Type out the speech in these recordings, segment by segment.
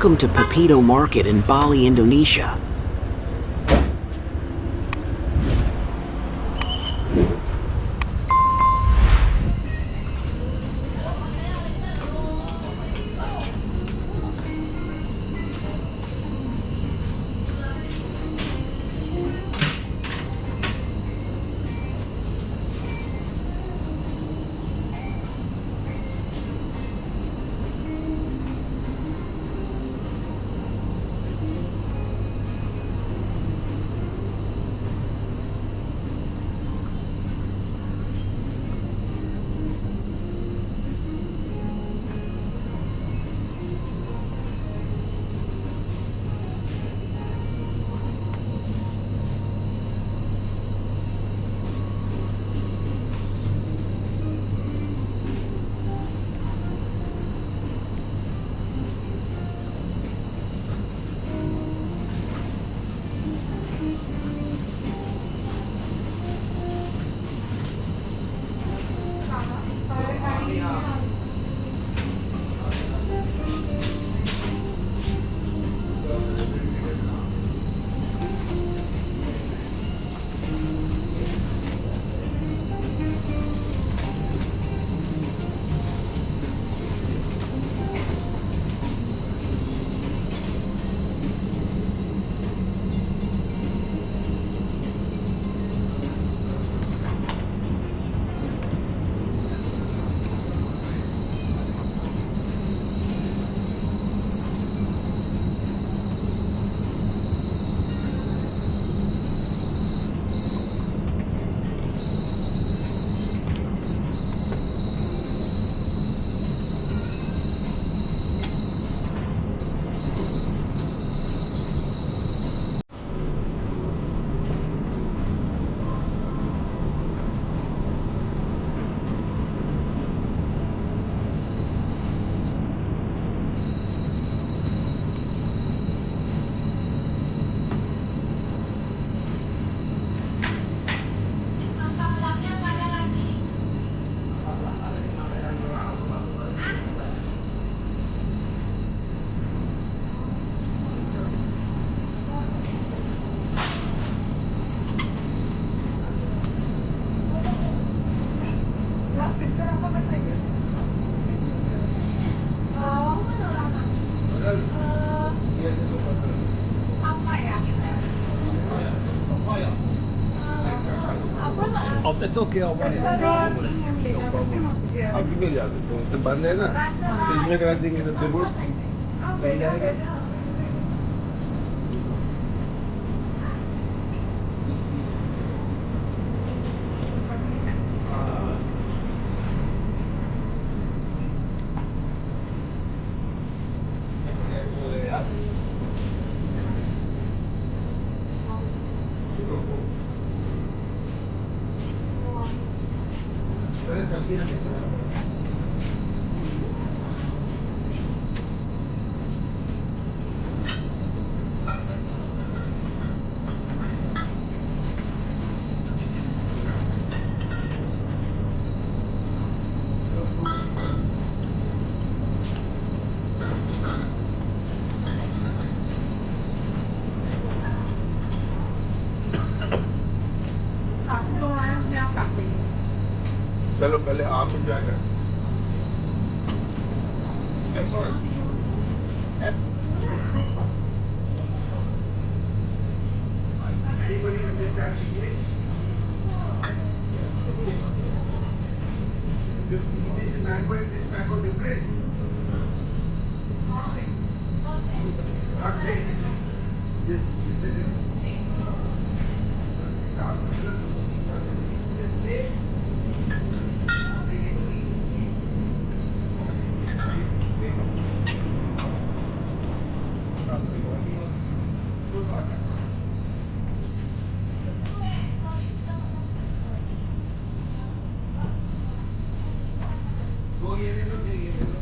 Welcome to Pepito Market in Bali, Indonesia. Oh, it's okay, I'll run it. No problem. I'll give you the banana. Did you make anything in the table? चलो पहले आप enjoy कर Anybody in this time to eat? Just eat this mango and this mango different. Not same. This is this plate. दो ये ले लो दो ये ले लो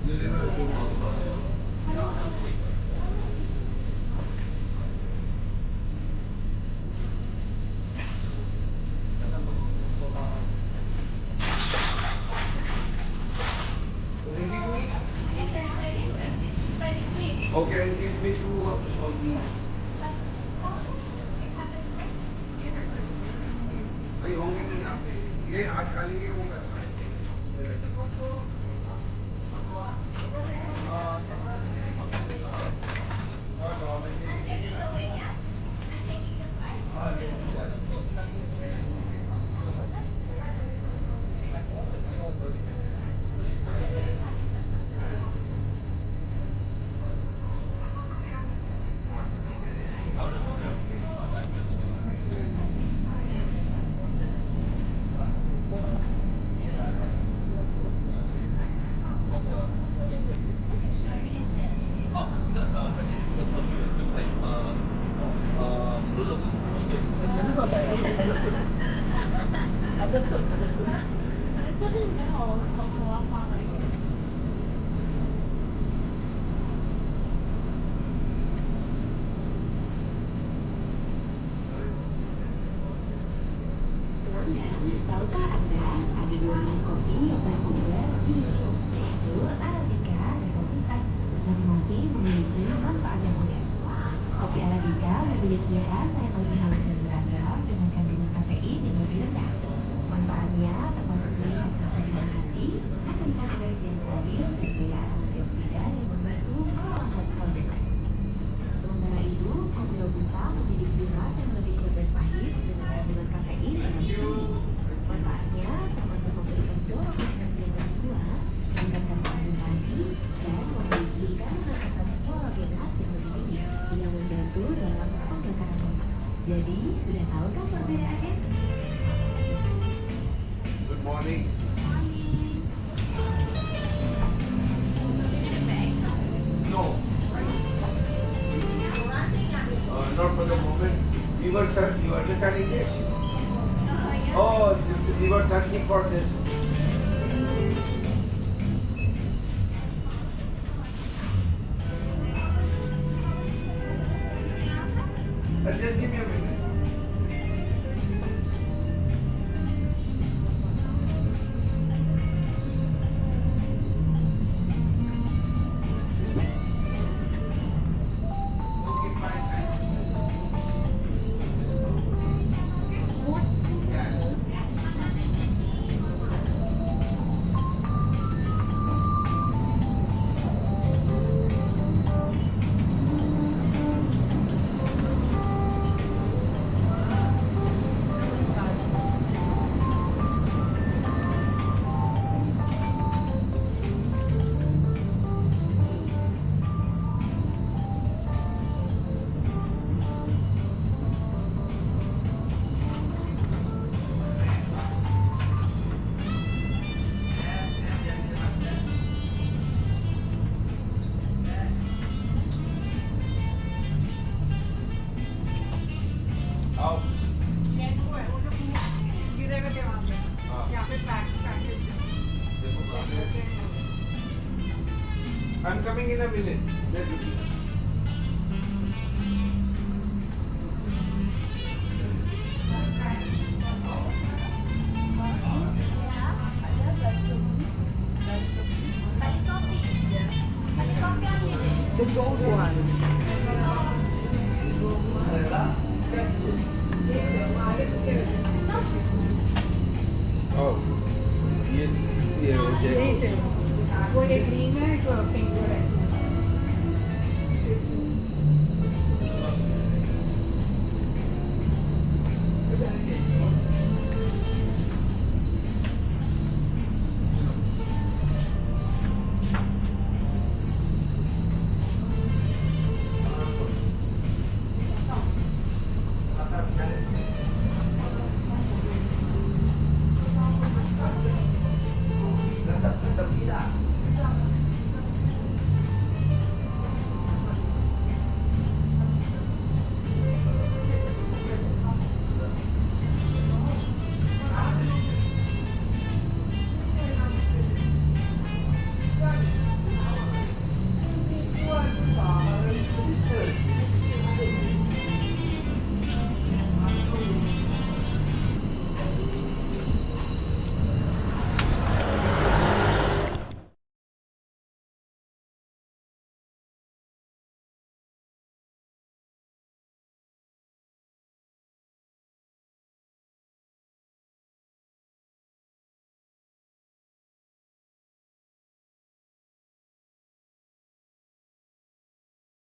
ये ले लो दो भाई होंगे नहीं यहाँ पे, ये आज खाली के होंगे Tahukah Anda ada dua jenis kopi yang paling populer di dunia, yaitu Arabica dan Robusta. Masing-masing memiliki manfaat yang unik. Kopi Arabica memiliki rasa yang lebih halus dan beragam dengan kandungan kafein yang lebih rendah. Manfaatnya termasuk melihat kesegaran hati, memberikan energi yang stabil, dan kaya antioksidan yang membantu melawan kolesterol. Sementara itu, kopi Robusta memiliki rasa yang lebih kuat dan pahit dengan kandungan kafein yang lebih tinggi. Manfaatnya termasuk memberikan dorongan energi yang lebih kuat, meningkatkan konsentrasi, dan memiliki kandungan asam klorogenat yang lebih tinggi yang membantu dalam pembakaran lemak. Jadi, sudah tahukah perbedaannya? Good morning. No. Not for the moment. We were searching. You understand English? Oh, we were searching for this. Just give me a minute. Okay, fine. Out. อยากไปแปลกที่ I'm coming in a minute. There you go. The gold one. Oh. Yes. Yeah. Later. वो एक green है, एक pink है.